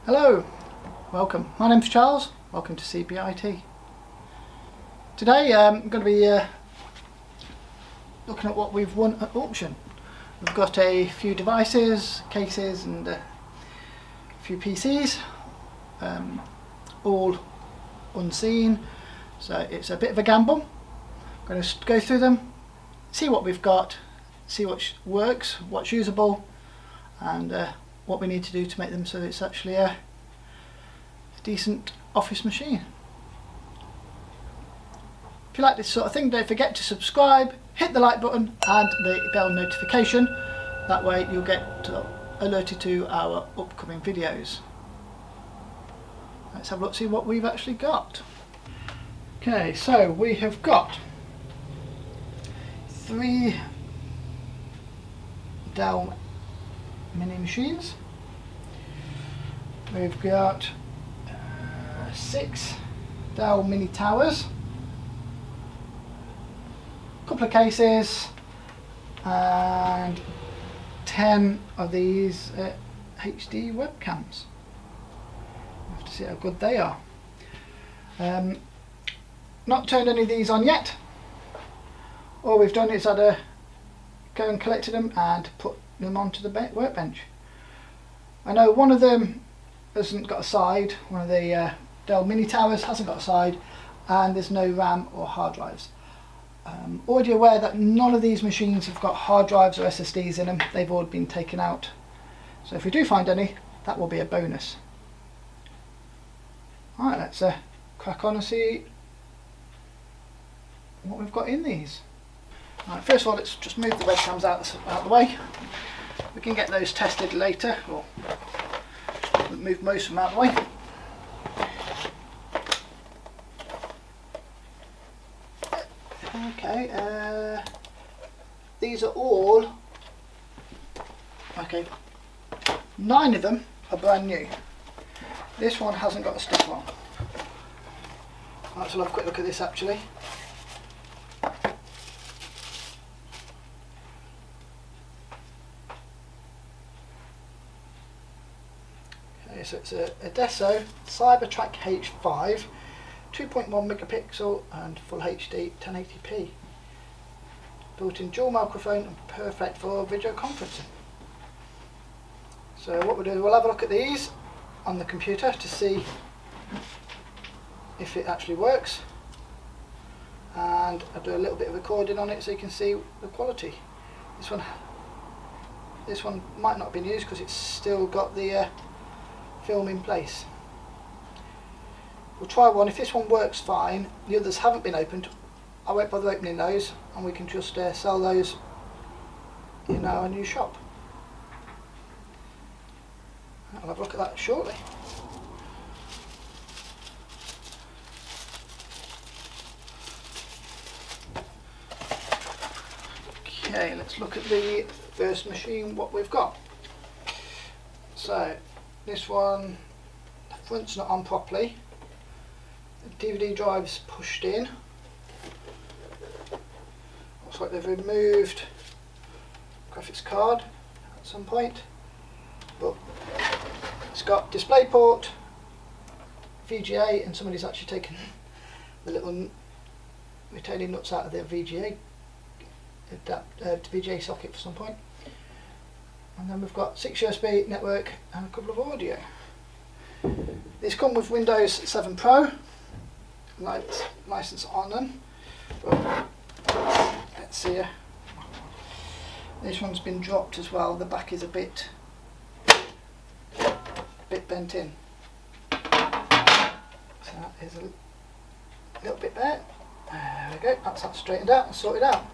Hello, welcome. My name's Charles. Welcome to CBIT. Today I'm going to be looking at what we've won at auction. We've got a few devices, cases and a few PCs, all unseen, so it's a bit of a gamble. I'm going to go through them, see what we've got, see what works, what's usable, and what we need to do to make them so it's actually a decent office machine. If you like this sort of thing, don't forget to subscribe, hit the like button and the bell notification. That way you'll get alerted to our upcoming videos. Let's have a look, see what we've actually got. Okay, so we have got 3 Dell mini machines. We've got 6 Dell mini towers, a couple of cases and 10 of these HD webcams. You have to see how good they are. Not turned any of these on yet. All we've done is go and collected them and put them onto the workbench. I know one of them hasn't got a side, one of the Dell mini towers hasn't got a side, and there's no RAM or hard drives. Already aware that none of these machines have got hard drives or SSDs in them. They've all been taken out, so if we do find any, that will be a bonus. Alright, let's crack on and see what we've got in these. Right, first of all, let's just move the webcams out of the way. We can get those tested later, or move most of them out of the way. Okay, these are all, okay, 9 of them are brand new. This one hasn't got a sticker on. Let's have a quick look at this actually. Okay, so it's a Adesso Cybertrack H5, 2.1 megapixel and full HD 1080p. Built-in dual microphone and perfect for video conferencing. So what we'll do, we'll have a look at these on the computer to see if it actually works, and I'll do a little bit of recording on it so you can see the quality. This one might not have been used because it's still got the film in place. We'll try one. If this one works fine, the others haven't been opened, I won't bother opening those, and we can just sell those in our new shop. I'll have a look at that shortly. Okay, let's look at the first machine, what we've got. So this one, the front's not on properly. The DVD drive's pushed in. Looks like they've removed graphics card at some point, but it's got DisplayPort, VGA, and somebody's actually taken the little retaining nuts out of their VGA socket for some point. And then we've got 6 USB network and a couple of audio. These come with Windows 7 Pro license on them. But let's see. This one's been dropped as well. The back is a bit bent in. So that is a little bit there. There we go. That's that straightened out and sorted out.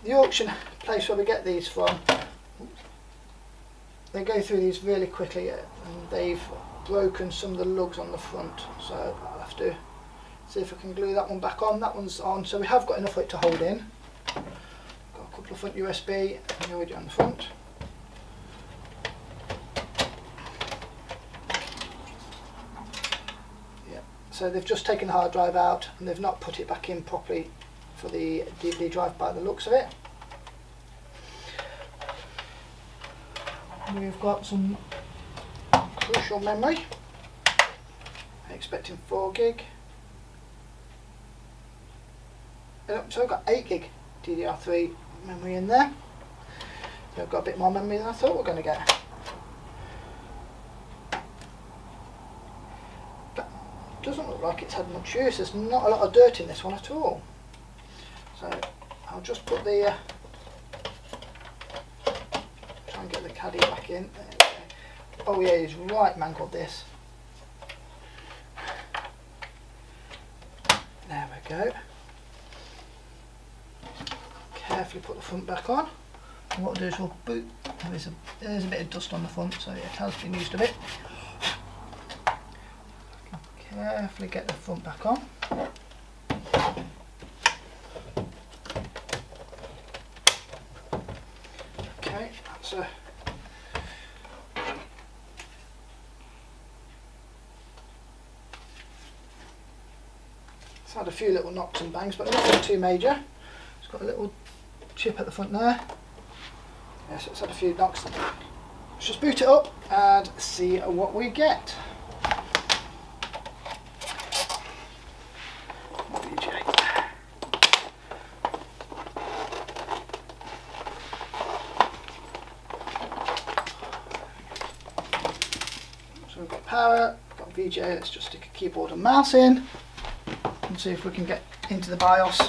The auction place where we get these from, they go through these really quickly, and they've broken some of the lugs on the front, so I'll have to see if I can glue that one back on. That one's on, so we have got enough for it to hold in. Got a couple of front USB and the audio on the front. Yeah, so they've just taken the hard drive out and they've not put it back in properly for the DVD drive by the looks of it. we've got some crucial memory. Expecting 4 gig. So I've got 8 gig DDR3 memory in there. So I've got a bit more memory than I thought we were going to get. But it doesn't look like it's had much use. There's not a lot of dirt in this one at all. So I'll just put the try and get the caddy back in. Oh yeah, he's right mangled this. There we go. Carefully put the front back on. And what we'll do is we'll boot. There's a bit of dust on the front, so it has been used a bit. Carefully get the front back on. Okay, that's a. It's had a few little knocks and bangs, but nothing too major. It's got a little chip at the front there. Yes, it's had a few knocks. Let's just boot it up and see what we get. VGA. So we've got power, we've got VGA. Let's just stick a keyboard and mouse in and see if we can get into the BIOS.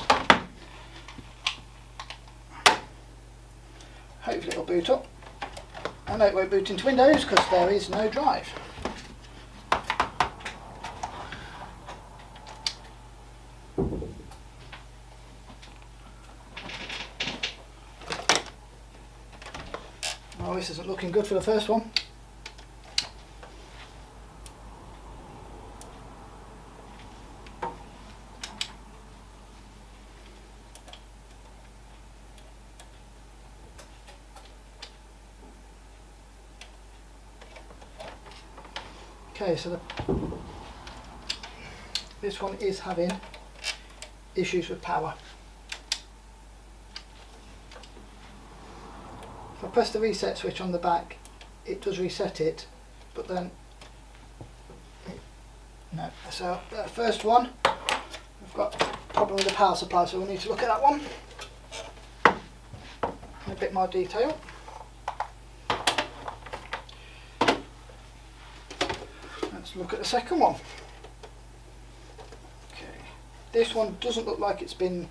Hopefully it'll boot up. I know it won't boot into Windows because there is no drive. Oh, this isn't looking good for the first one. Okay, so this one is having issues with power. If I press the reset switch on the back, it does reset it, but then no. So that first one, we've got a problem with the power supply, so we'll need to look at that one in a bit more detail. Let's look at the second one. Okay, this one doesn't look like it's been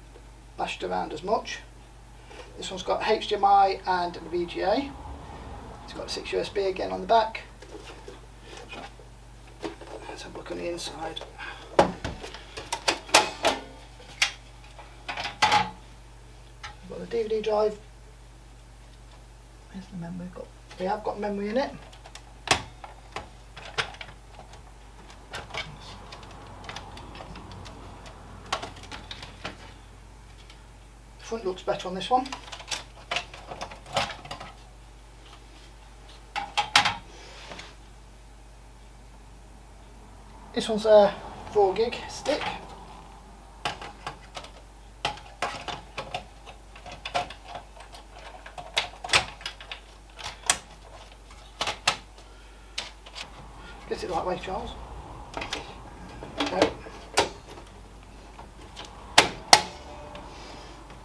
bashed around as much. This one's got HDMI and VGA. It's got 6 USB again on the back. Let's have a look on the inside. We've got the DVD drive. Where's the memory? We have got memory in it. Front looks better on this one. This one's a 4 gig stick. Get it the right way, Charles. Okay.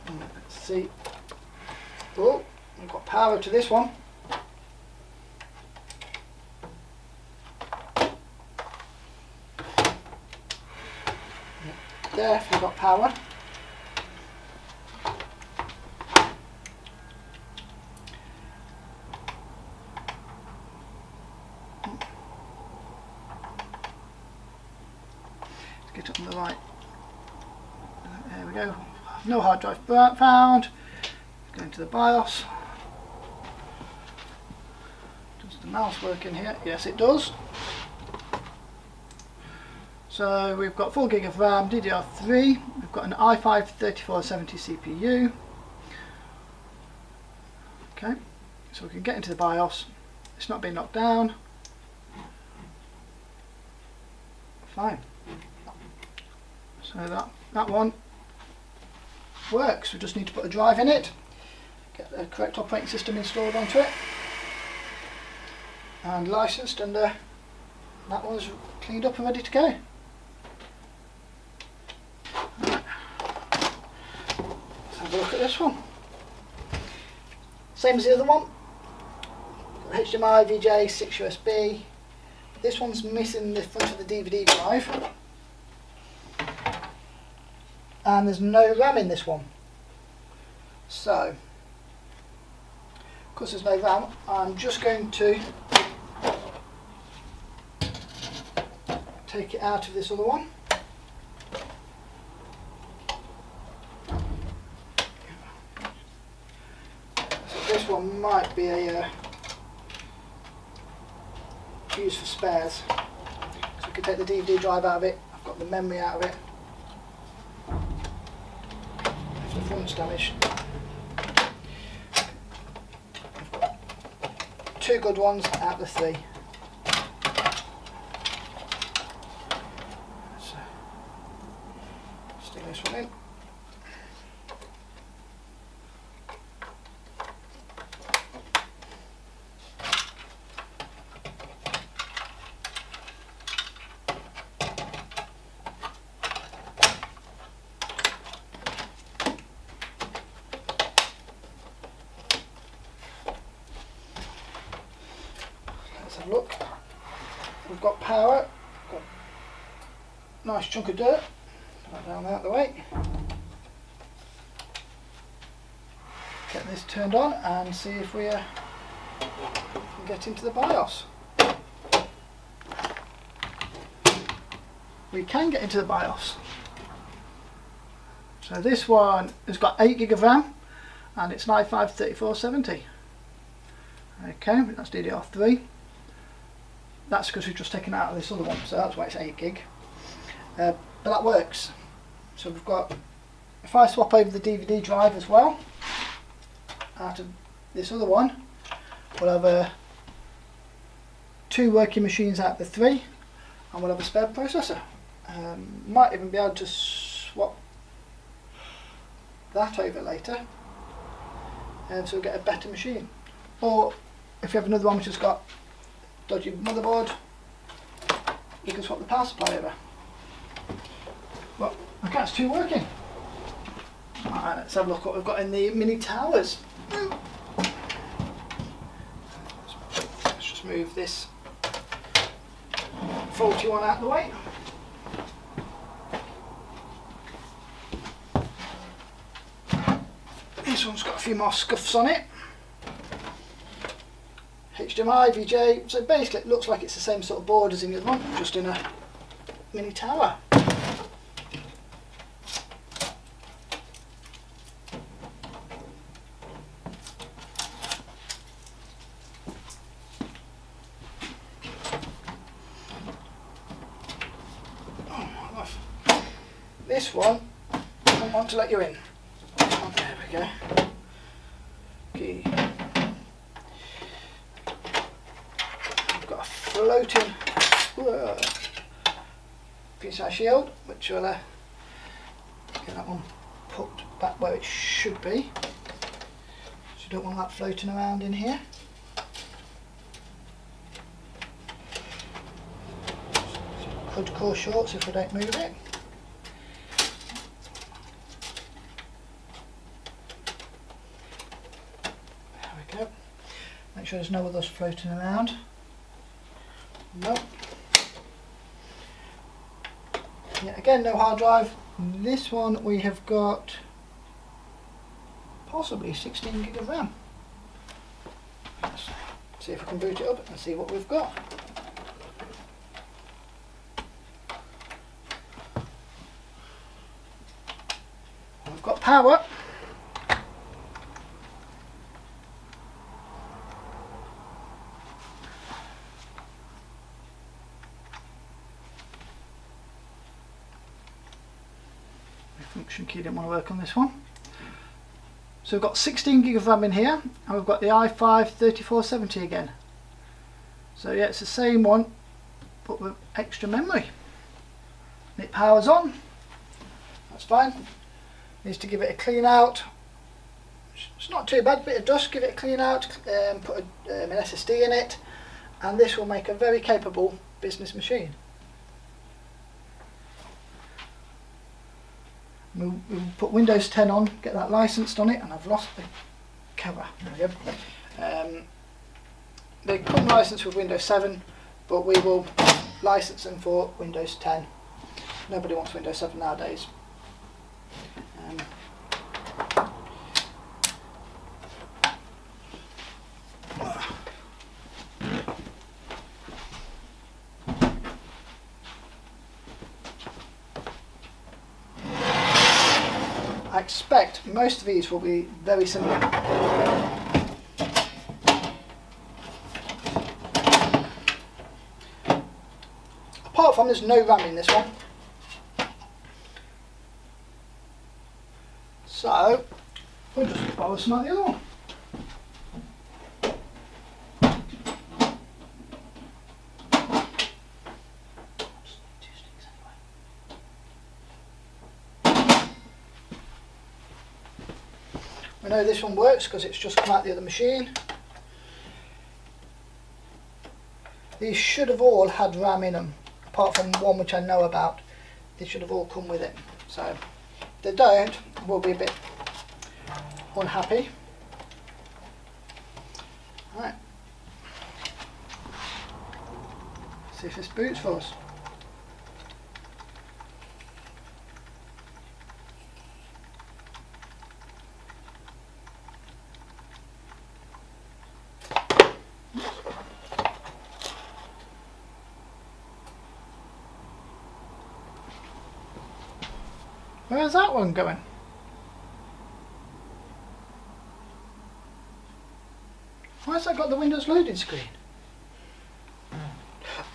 Let's see. Oh, we've got power to this one. Definitely got power. Let's get up on the right. There we go. No hard drive found. Go into the BIOS. Does the mouse work in here? Yes, it does. So we've got 4 gig of RAM, DDR3, we've got an i5 3470 CPU. Okay, so we can get into the BIOS. It's not been knocked down. Fine. So that one works. We just need to put a drive in it, get the correct operating system installed onto it. and licensed, and that one's cleaned up and ready to go. Right. Let's have a look at this one. Same as the other one. HDMI, VGA, 6 USB. This one's missing the front of the DVD drive, and there's no RAM in this one. So, because there's no RAM, I'm just going to take it out of this other one. So this one might be a used for spares. So we can take the DVD drive out of it. I've got the memory out of it. If the front's damaged. I've got 2 good ones out of the 3. So stick this one in. Let's have a look. We've got power, got a nice chunk of dirt, put that down out of the way. Get this turned on and see if we can get into the BIOS. We can get into the BIOS. So this one has got 8 gig of RAM and it's an i5-3470. Okay, that's DDR3. That's because we've just taken it out of this other one, so that's why it's 8 gig. But that works. So we've got, if I swap over the DVD drive as well, out of this other one, we'll have 2 working machines out of the 3, and we'll have a spare processor. Might even be able to swap that over later, so we'll get a better machine. Or if you have another one which has got dodgy motherboard, you can swap the power supply over. Well, okay, it's 2 working. Alright, let's have a look what we've got in the mini towers. Let's just move this faulty one out of the way. This one's got a few more scuffs on it. HDMI, VGA, so basically it looks like it's the same sort of board as in the other one, just in a mini tower. Oh my life. This one, I don't want to let you in. Oh, there we go. Okay. Floating piece of shield, which will get that one put back where it should be. So you don't want that floating around in here. Could cause shorts if we don't move it. There we go. Make sure there's no others floating around. No. Yeah, again, no hard drive. This one we have got possibly 16 gig of RAM. Let's see if we can boot it up and see what we've got. We've got power. Function key didn't want to work on this one. So we've got 16 gig of RAM in here, and we've got the i5-3470 again. So yeah, it's the same one, but with extra memory. And it powers on. That's fine. Needs to give it a clean out. It's not too bad, bit of dust, give it a clean out, put an SSD in it, and this will make a very capable business machine. We'll put Windows 10 on, get that licensed on it, and I've lost the cover. There we go. They come licensed with Windows 7, but we will license them for Windows 10. Nobody wants Windows 7 nowadays. I expect most of these will be very similar. Apart from there's no RAM in this one. So we'll just borrow some of the other one. I know this one works because it's just come out the other machine. These should have all had RAM in them, apart from one which I know about. They should have all come with it. So if they don't, we'll be a bit unhappy. Right. See if this boots for us. Where's that one going? Why's that got the Windows loading screen?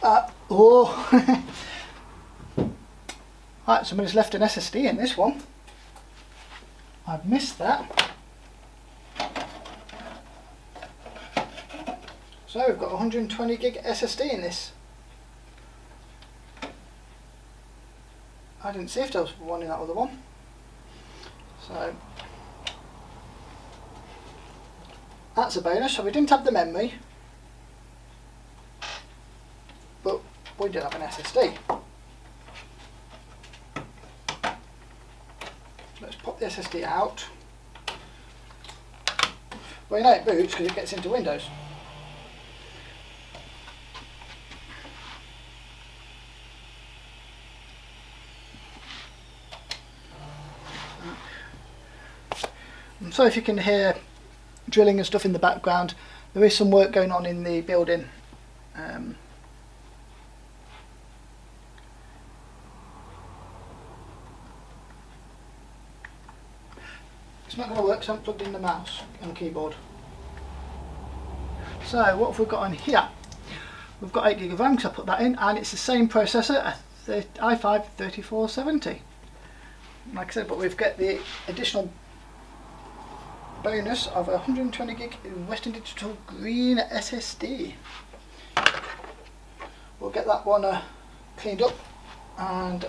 Oh! Right, somebody's left an SSD in this one. I've missed that. So we've got 120 gig SSD in this. I didn't see if there was one in that other one. So that's a bonus. So we didn't have the memory, but we did have an SSD. Let's pop the SSD out. Well, you know it boots because it gets into Windows. So if you can hear drilling and stuff in the background, there is some work going on in the building. It's not going to work because I haven't plugged in the mouse and keyboard. So what have we got on here? We've got 8 gig of RAM because I put that in, and it's the same processor, a i5 3470. Like I said, but we've got the additional bonus of a 120 gig Western Digital green SSD. We'll get that one cleaned up and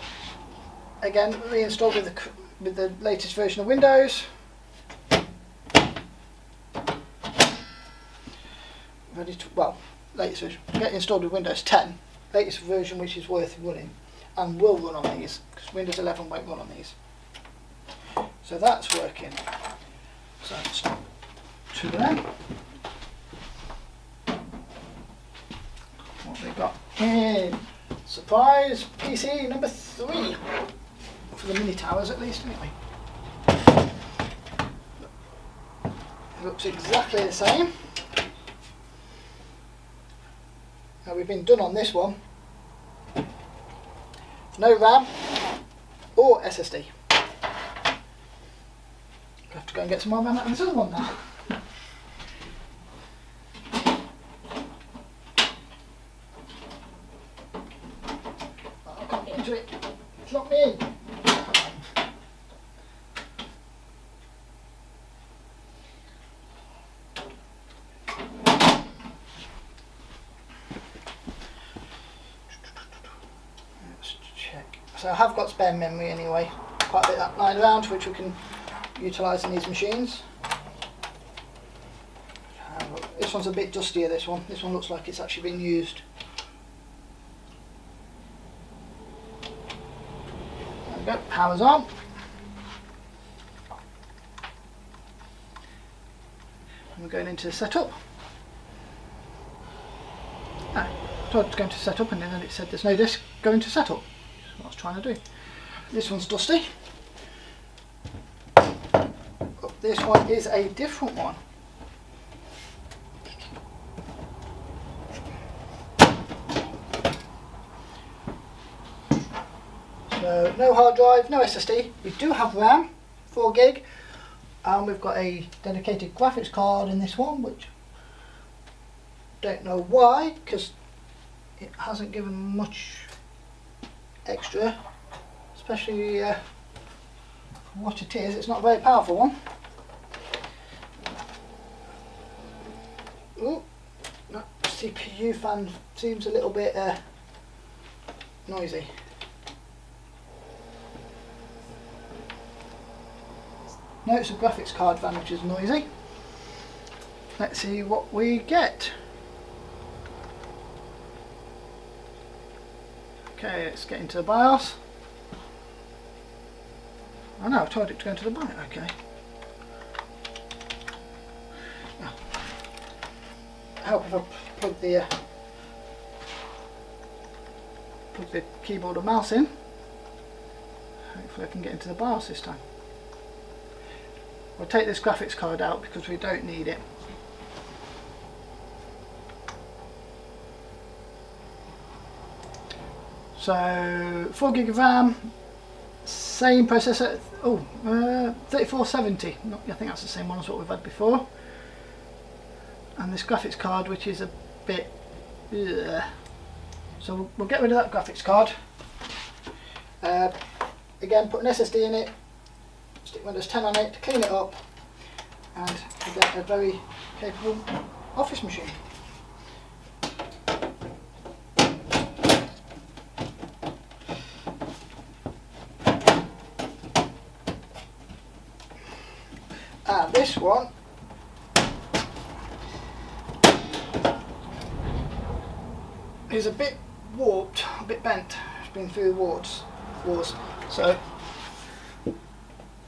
again reinstalled with the latest version of Windows. Ready to, well, latest version. Get installed with Windows 10, latest version which is worth running and will run on these because Windows 11 won't run on these. So that's working. So let's to them. What we got in surprise PC number 3 for the mini towers at least anyway. It looks exactly the same. Now we've been done on this one. No RAM or SSD. I have to go and get some more RAM out of this other one now. I can't get into it. It's locked me in. Let's check. So I have got spare memory anyway. Quite a bit that lying around which we can utilise in these machines. This this one's a bit dustier, this one. This one looks like it's actually been used. There we go, power's on. And we're going into the setup. I thought it was going to set up and then it said there's no disc going to setup. That's what I was trying to do. This one's dusty. But this one is a different one. So no hard drive, no SSD. We do have RAM, 4 gig, and we've got a dedicated graphics card in this one, which don't know why, because it hasn't given much extra, especially for what it is. It's not a very powerful one. Ooh, that CPU fan seems a little bit noisy. No, it's a graphics card fan which is noisy. Let's see what we get. Okay, let's get into the BIOS. Oh no, I told it to go into the BIOS, okay. Help if I plug the keyboard and mouse in. Hopefully I can get into the BIOS this time. We'll take this graphics card out because we don't need it. So 4 gig of RAM, same processor. 3470. I think that's the same one as what we've had before. And this graphics card, which is a bit. So we'll get rid of that graphics card. Again, put an SSD in it. Stick Windows 10 on it to clean it up, and you get a very capable office machine. And this one is a bit warped, a bit bent. It's been through the wars. So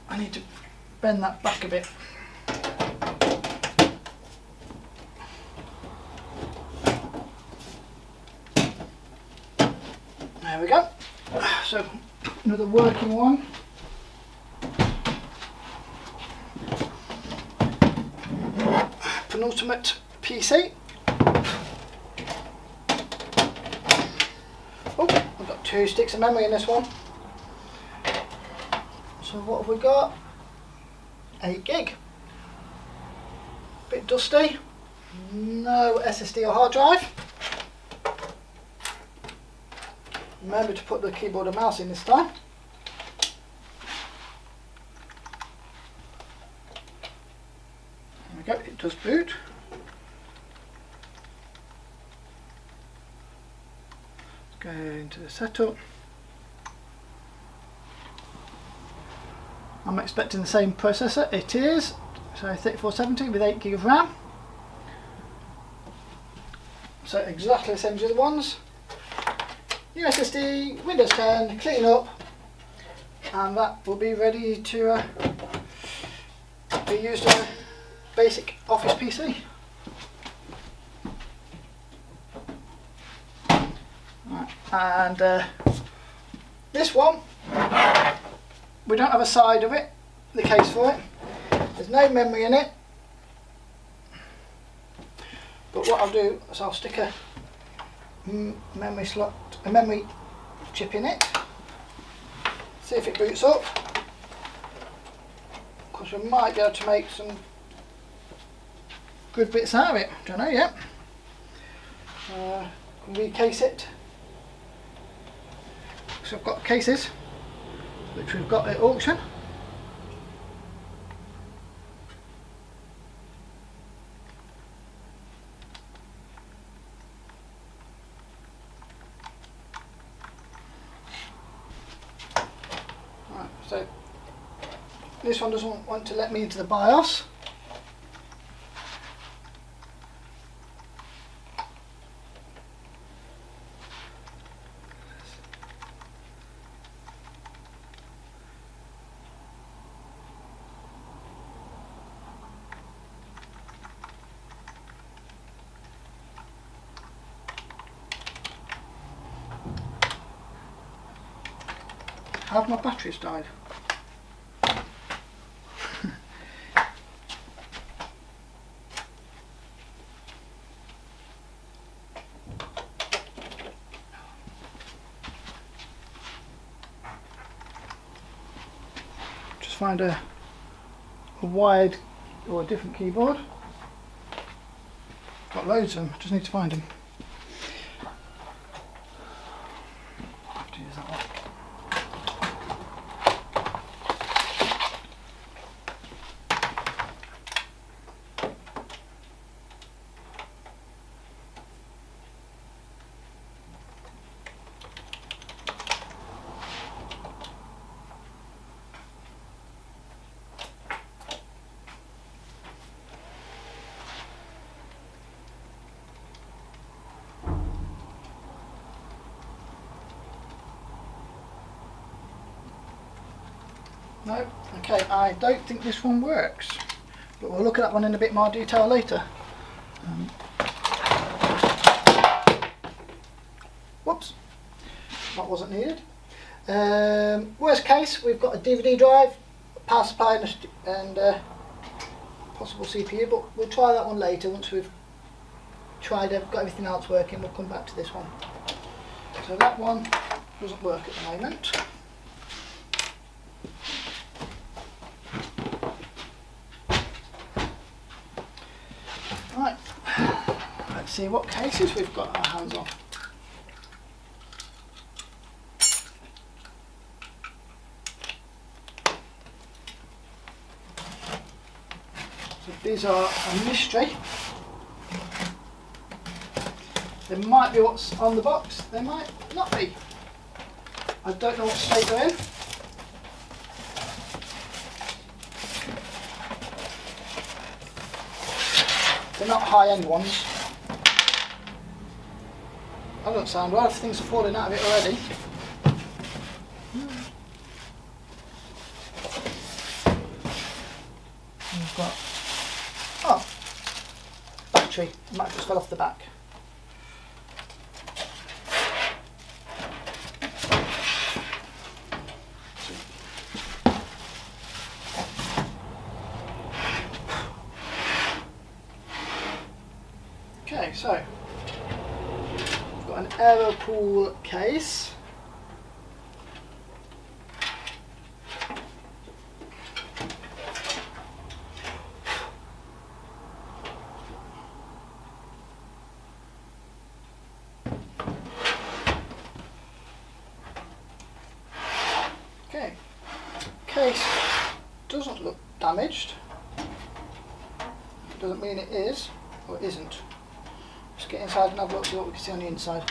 I need to bend that back a bit. There we go. So another working one. Penultimate PC. Oh, I've got 2 sticks of memory in this one. So what have we got? 8 gig. Bit dusty. No SSD or hard drive. Remember to put the keyboard and mouse in this time. There we go, it does boot. Let's go into the setup. I'm expecting the same processor. It is. So 3470 with 8 gig of RAM. So exactly the same as the other ones. New SSD, Windows 10, clean up, and that will be ready to be used on a basic office PC. Right. And this one, we don't have a side of it, the case for it. There's no memory in it. But what I'll do is I'll stick a memory chip in it. See if it boots up. Because we might be able to make some good bits out of it. Don't know yet. Recase it. So I've got cases which we've got at auction. Right, so this one doesn't want to let me into the BIOS. Have my batteries died? Just find a wired or a different keyboard. Got loads of them, just need to find them. I have to use that one. No, okay, I don't think this one works, but we'll look at that one in a bit more detail later. Whoops, that wasn't needed. Worst case, we've got a DVD drive, a power supply and possible CPU, but we'll try that one later once we've got everything else working. We'll come back to this one. So that one doesn't work at the moment. Right, let's see what cases we've got our hands on. So these are a mystery. There might be what's on the box, there might not be. I don't know what state they're in. They're not high-end ones. That doesn't sound right, things are falling out of it already. We've got, battery, it might just fell off the back. Okay, so we've got an Aeropool case. Okay, case doesn't look damaged. It doesn't mean it is or it isn't. Just get inside and have a look, see what we can see on the inside.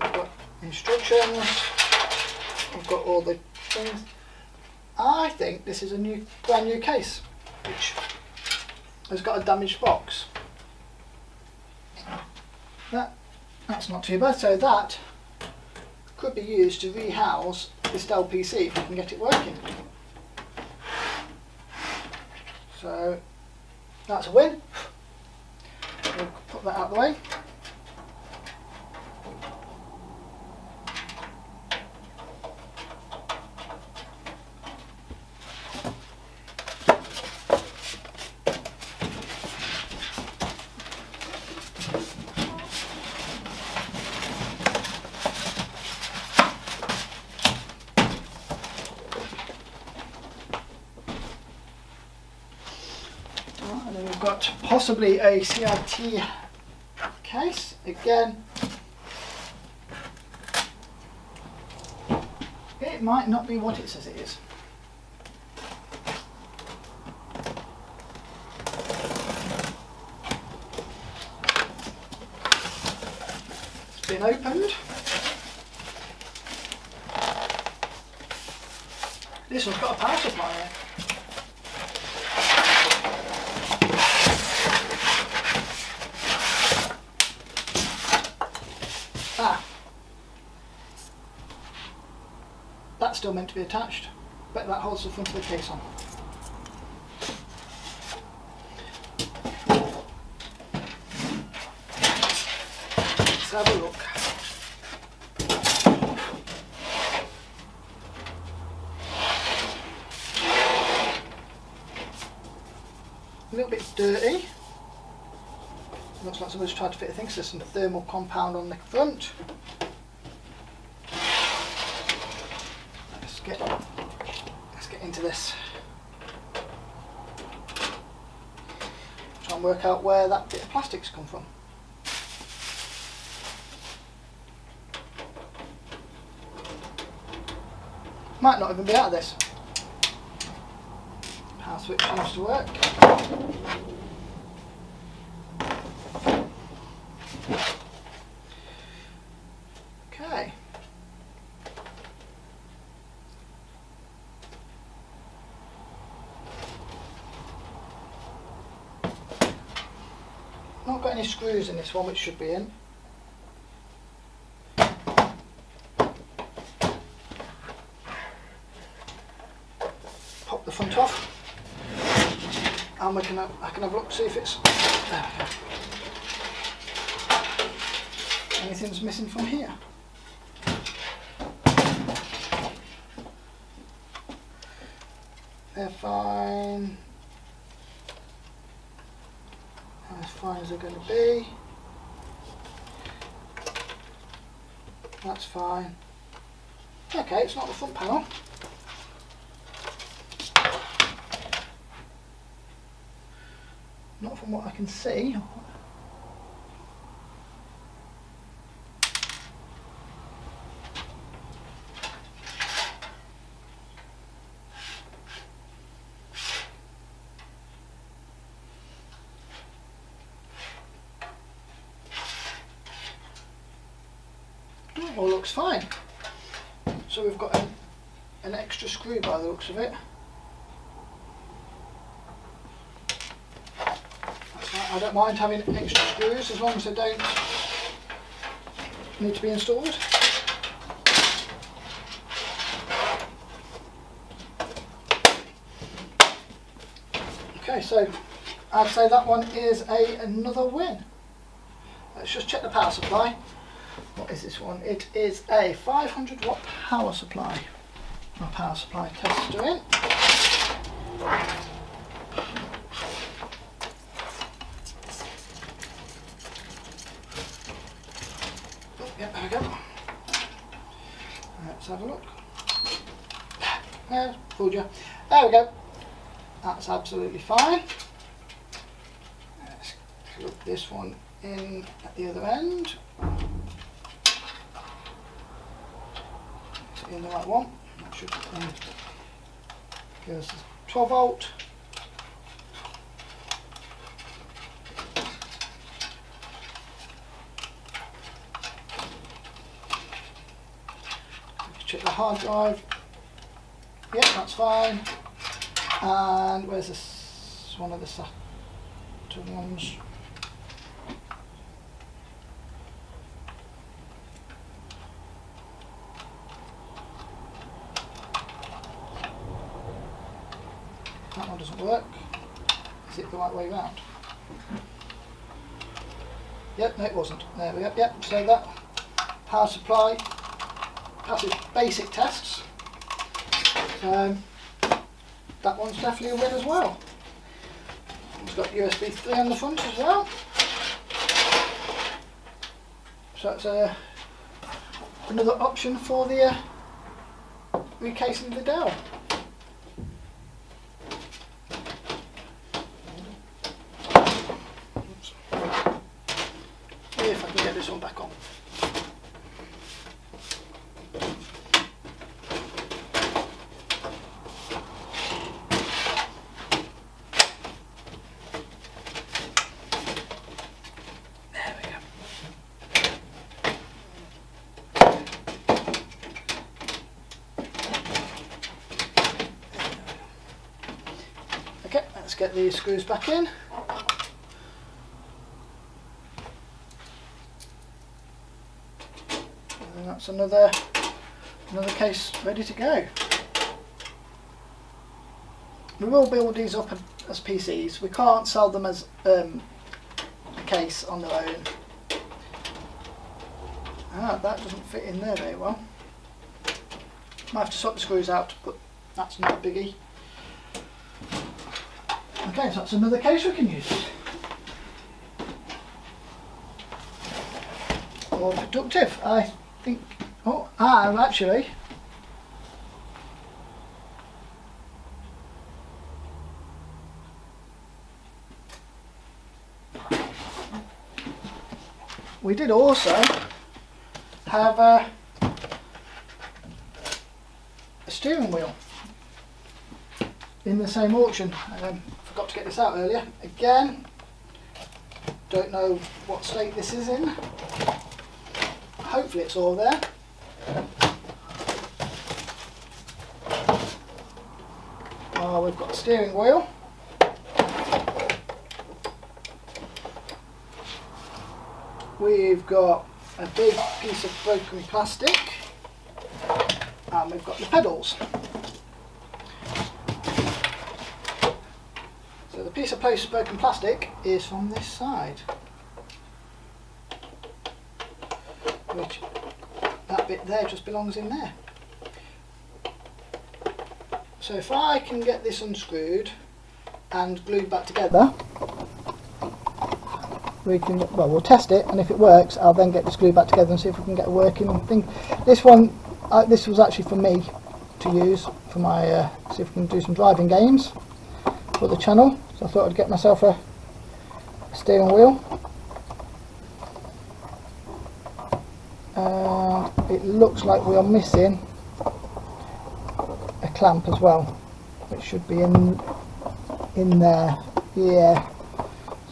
We've got instructions, we've got all the things. I think this is a brand new case, which has got a damaged box. That's not too bad, so that could be used to rehouse this Dell PC if we can get it working. So that's a win. We'll put that out of the way. And then we've got possibly a CRT case. Again, it might not be what it says it is. It's been opened. This one's got a power supply in it. That's still meant to be attached, but that holds the front of the case on. Let's have a look. A little bit dirty. Looks like somebody's tried to fit a thing, so there's some thermal compound on the front. Let's get into this. Try and work out where that bit of plastic's come from. Might not even be out of this. Power switch seems to work. Okay. Not got any screws in this one, which should be in. Pop the front off, and I can have a look, see if it's there. We go. Anything's missing from here. They're fine. As fine as they're going to be. That's fine. Okay, it's not the front panel. Not from what I can see. All looks fine. So we've got an extra screw by the looks of it. That's right. I don't mind having extra screws as long as they don't need to be installed. Okay, so I'd say that one is another win. Let's just check the power supply. What is this one? It is a 500 watt power supply. Our power supply tester in. Oh, yeah, there we go. Let's have a look. Yeah, fooled you. There we go. That's absolutely fine. Let's plug this one in at the other end. In the right one. That should give us 12 volt. Check the hard drive. Yep, that's fine. And where's this? One of the Saturn ones. That one doesn't work. Is it the right way round? Yep, no it wasn't. There we go. Yep, so that power supply passes basic tests. So that one's definitely a win as well. It's got USB 3 on the front as well. So that's another option for the recasing the Dell. If I can get this one back on. There we go. Okay, let's get these screws back in. And that's another case ready to go. We will build these up as PCs. We can't sell them as a case on their own. That doesn't fit in there very well. Might have to swap the screws out, but that's not a biggie. Okay, so that's another case we can use. More productive, I think. Oh, actually. We did also have a steering wheel in the same auction. Forgot to get this out earlier. Again, don't know what state this is in. Hopefully it's all there. Oh, we've got a steering wheel. We've got a big piece of broken plastic, and we've got the pedals. So the piece of broken plastic is from this side, which that bit there just belongs in there. So if I can get this unscrewed and glued back together, we'll test it, and if it works I'll then get this glued back together and see if we can get a working thing. This one, this was actually for me to use for my, see if we can do some driving games for the channel, so I thought I'd get myself a steering wheel. It looks like we are missing a clamp as well, which should be in there, yeah.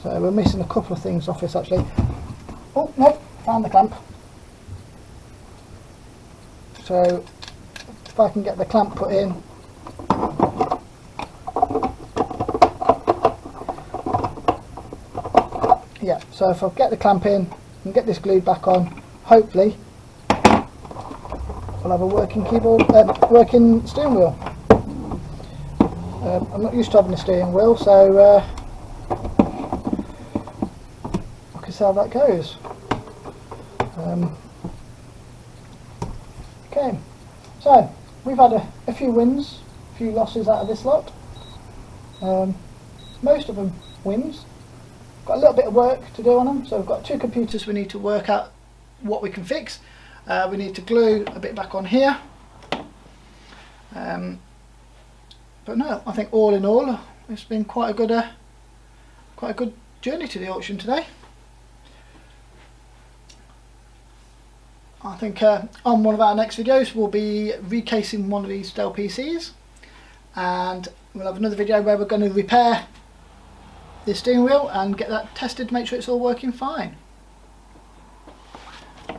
So we're missing a couple of things off this actually. Oh no, found the clamp. So if I can get the clamp put in, yeah, so if I get the clamp in and get this glued back on, hopefully we'll have a working keyboard, working steering wheel. I'm not used to having a steering wheel, so how that goes. Okay, so we've had a few wins, a few losses out of this lot. Most of them wins. Got a little bit of work to do on them, so we've got two computers we need to work out what we can fix. We need to glue a bit back on here. But no, I think all in all, it's been quite a good journey to the auction today. I think on one of our next videos we'll be recasing one of these Dell PCs, and we'll have another video where we're going to repair the steering wheel and get that tested to make sure it's all working fine.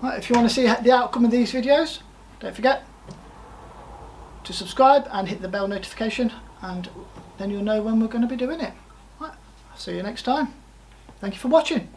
Right, if you want to see the outcome of these videos, don't forget to subscribe and hit the bell notification, and then you'll know when we're going to be doing it. Right, I'll see you next time. Thank you for watching.